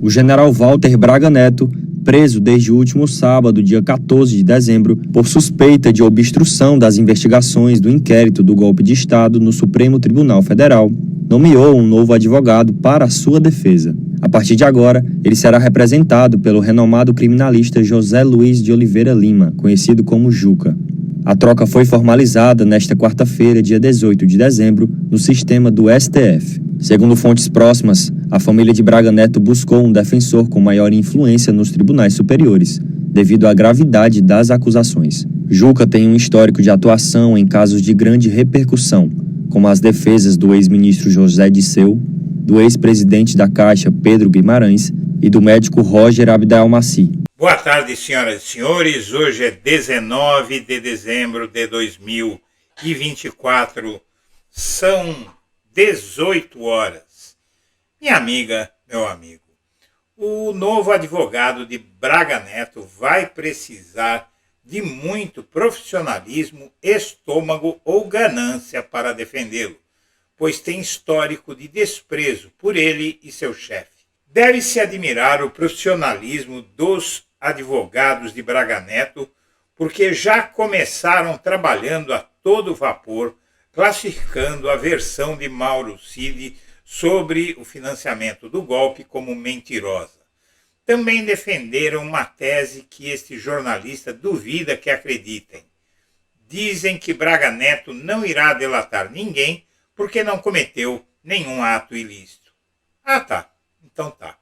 O general Walter Braga Neto, preso desde o último sábado, dia 14 de dezembro, por suspeita de obstrução das investigações do inquérito do golpe de Estado no Supremo Tribunal Federal, nomeou um novo advogado para a sua defesa. A partir de agora, ele será representado pelo renomado criminalista José Luiz de Oliveira Lima, conhecido como Juca. A troca foi formalizada nesta quarta-feira, dia 18 de dezembro, no sistema do STF. Segundo fontes próximas, a família de Braga Neto buscou um defensor com maior influência nos tribunais superiores, devido à gravidade das acusações. Juca tem um histórico de atuação em casos de grande repercussão, como as defesas do ex-ministro José Disseu, do ex-presidente da Caixa, Pedro Guimarães, e do médico Roger Abdelmaci. Boa tarde, senhoras e senhores. Hoje é 19 de dezembro de 2024. São 18 horas. Minha amiga, meu amigo, o novo advogado de Braga Neto vai precisar de muito profissionalismo, estômago ou ganância para defendê-lo, pois tem histórico de desprezo por ele e seu chefe. Deve-se admirar o profissionalismo dos advogados de Braga Neto, porque já começaram trabalhando a todo vapor, classificando a versão de Mauro Cid sobre o financiamento do golpe como mentirosa. Também defenderam uma tese que este jornalista duvida que acreditem. Dizem que Braga Neto não irá delatar ninguém porque não cometeu nenhum ato ilícito. Ah, tá. Então tá.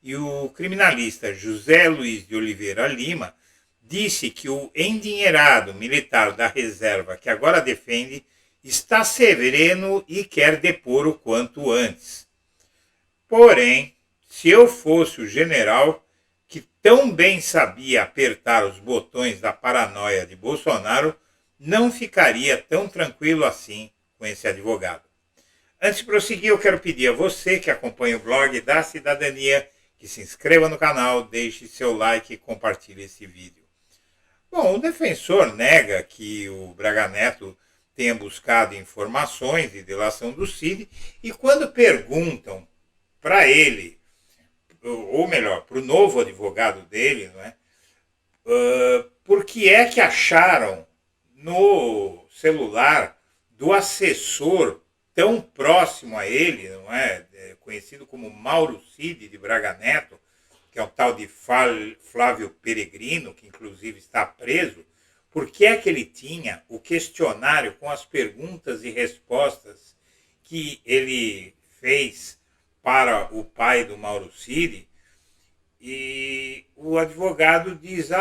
E o criminalista José Luiz de Oliveira Lima disse que o endinheirado militar da reserva que agora defende está sereno e quer depor o quanto antes. Porém, se eu fosse o general que tão bem sabia apertar os botões da paranoia de Bolsonaro, não ficaria tão tranquilo assim com esse advogado. Antes de prosseguir, eu quero pedir a você que acompanha o blog da Cidadania que se inscreva no canal, deixe seu like e compartilhe esse vídeo. Bom, o defensor nega que o Braga Neto tenha buscado informações de delação do Cid e quando perguntam para ele, ou melhor, para o novo advogado dele, não é, por que é que acharam no celular do assessor tão próximo a ele, não é, conhecido como Mauro Cid de Braga Neto, que é um tal de Flávio Peregrino, que inclusive está preso, por que é que ele tinha o questionário com as perguntas e respostas que ele fez para o pai do Mauro Cid? E o advogado diz,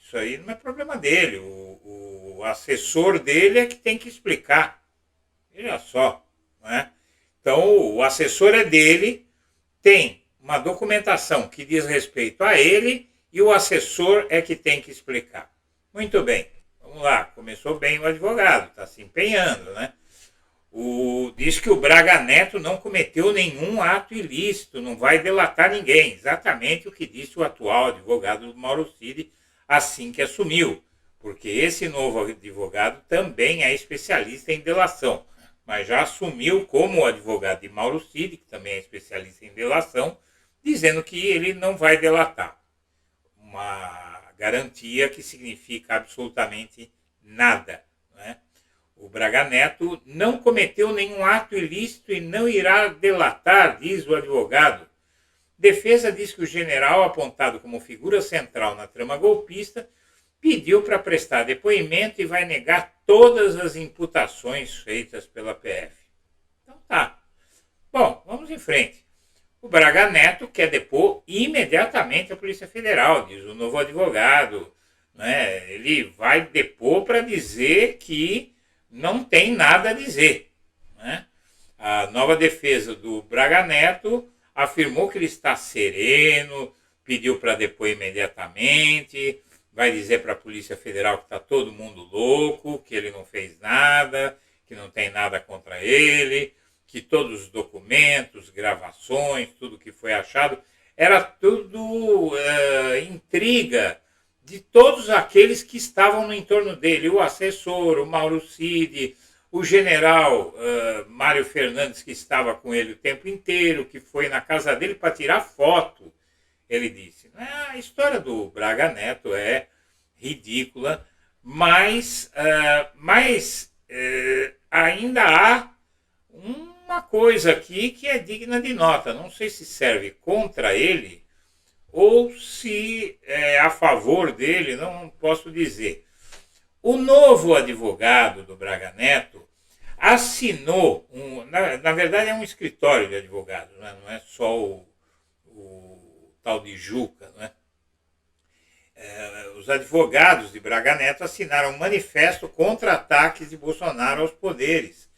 isso aí não é problema dele, o assessor dele é que tem que explicar. Olha só, não é? Então, o assessor é dele, tem uma documentação que diz respeito a ele e o assessor é que tem que explicar. Muito bem, vamos lá, começou bem o advogado, está se empenhando, né? Diz que o Braga Neto não cometeu nenhum ato ilícito, não vai delatar ninguém, exatamente o que disse o atual advogado do Mauro Cid assim que assumiu, porque esse novo advogado também é especialista em delação, mas já assumiu como o advogado de Mauro Cid, que também é especialista em delação, dizendo que ele não vai delatar. Uma garantia que significa absolutamente nada, né? O Braga Neto não cometeu nenhum ato ilícito e não irá delatar, diz o advogado. Defesa diz que o general, apontado como figura central na trama golpista, pediu para prestar depoimento e vai negar todas as imputações feitas pela PF. Então tá. Bom, vamos em frente. O Braga Neto quer depor imediatamente a Polícia Federal, diz o novo advogado, né? Ele vai depor para dizer que não tem nada a dizer, né? A nova defesa do Braga Neto afirmou que ele está sereno, pediu para depor imediatamente, vai dizer para a Polícia Federal que está todo mundo louco, que ele não fez nada, que não tem nada contra ele, que todos os documentos, gravações, tudo que foi achado, era tudo intriga de todos aqueles que estavam no entorno dele, o assessor, o Mauro Cid, o general Mário Fernandes, que estava com ele o tempo inteiro, que foi na casa dele para tirar foto ele disse: a história do Braga Neto é ridícula, mas ainda há uma coisa aqui que é digna de nota. Não sei se serve contra ele ou se é a favor dele, não posso dizer. O novo advogado do Braga Neto assinou, na verdade é um escritório de advogados, né? Não é só o tal de Juca, né? Os advogados de Braga Neto assinaram um manifesto contra ataques de Bolsonaro aos poderes.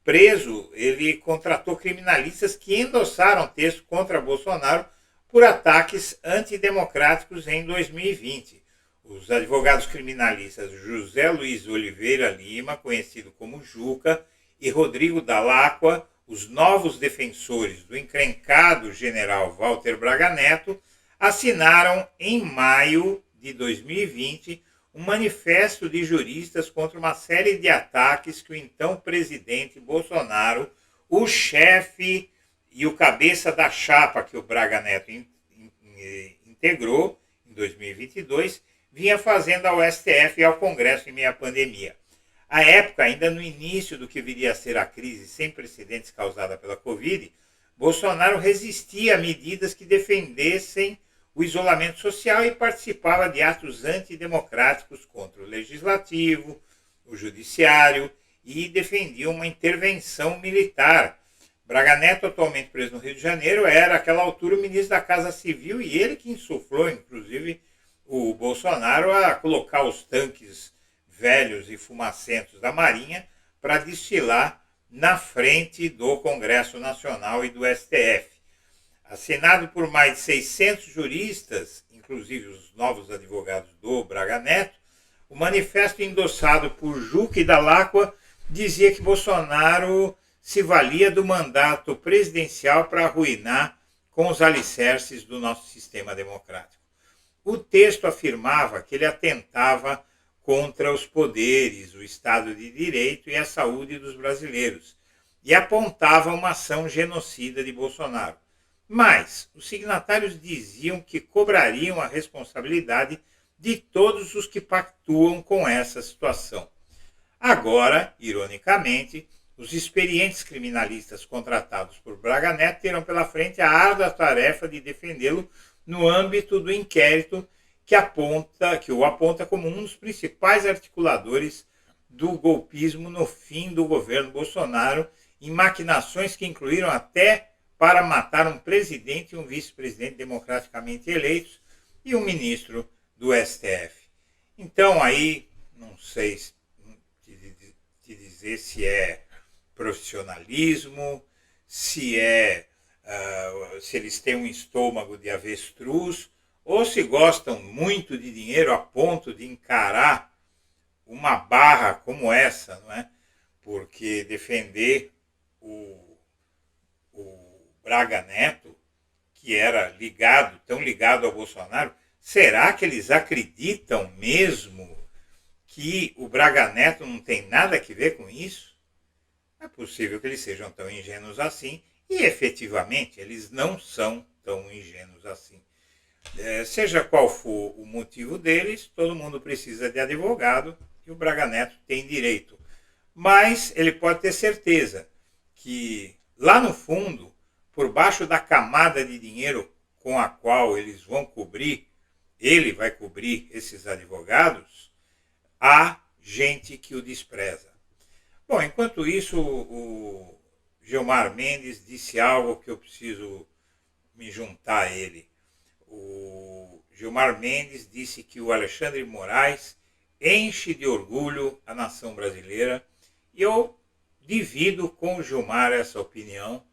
Preso, ele contratou criminalistas que endossaram texto contra Bolsonaro por ataques antidemocráticos em 2020. Os advogados criminalistas José Luiz Oliveira Lima, conhecido como Juca, e Rodrigo Dalacqua, os novos defensores do encrencado general Walter Braga Neto, assinaram em maio de 2020 um manifesto de juristas contra uma série de ataques que o então presidente Bolsonaro, o chefe e o cabeça da chapa que o Braga Neto integrou em 2022, vinha fazendo ao STF e ao Congresso em meio à pandemia. À época, ainda no início do que viria a ser a crise sem precedentes causada pela Covid, Bolsonaro resistia a medidas que defendessem o isolamento social e participava de atos antidemocráticos contra o Legislativo, o Judiciário e defendia uma intervenção militar. Braga Neto, atualmente preso no Rio de Janeiro, era, àquela altura, o ministro da Casa Civil e ele que insuflou, inclusive, o Bolsonaro a colocar os tanques velhos e fumacentos da Marinha para desfilar na frente do Congresso Nacional e do STF. Assinado por mais de 600 juristas, inclusive os novos advogados do Braga Neto, o manifesto endossado por Juca e Dalacqua dizia que Bolsonaro se valia do mandato presidencial para arruinar com os alicerces do nosso sistema democrático. O texto afirmava que ele atentava contra os poderes, o Estado de Direito e a saúde dos brasileiros, e apontava uma ação genocida de Bolsonaro. Mas os signatários diziam que cobrariam a responsabilidade de todos os que pactuam com essa situação. Agora, ironicamente, os experientes criminalistas contratados por Braga Neto terão pela frente a árdua tarefa de defendê-lo no âmbito do inquérito que o aponta como um dos principais articuladores do golpismo no fim do governo Bolsonaro, em maquinações que incluíram até para matar um presidente e um vice-presidente democraticamente eleitos e um ministro do STF. Então aí, não sei te dizer se é profissionalismo, se eles têm um estômago de avestruz, ou se gostam muito de dinheiro a ponto de encarar uma barra como essa, não é? Porque defender o Braga Neto, que era tão ligado ao Bolsonaro, será que eles acreditam mesmo que o Braga Neto não tem nada a ver com isso? É possível que eles sejam tão ingênuos assim, e efetivamente eles não são tão ingênuos assim. Seja qual for o motivo deles, todo mundo precisa de advogado e o Braga Neto tem direito. Mas ele pode ter certeza que lá no fundo, por baixo da camada de dinheiro com a qual ele vai cobrir esses advogados, há gente que o despreza. Bom, enquanto isso, o Gilmar Mendes disse algo que eu preciso me juntar a ele. O Gilmar Mendes disse que o Alexandre de Moraes enche de orgulho a nação brasileira, e eu divido com o Gilmar essa opinião.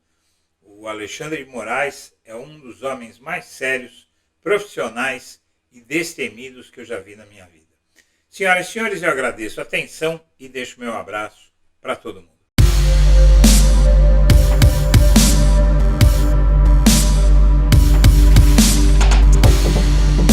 O Alexandre de Moraes é um dos homens mais sérios, profissionais e destemidos que eu já vi na minha vida. Senhoras e senhores, eu agradeço a atenção e deixo meu abraço para todo mundo.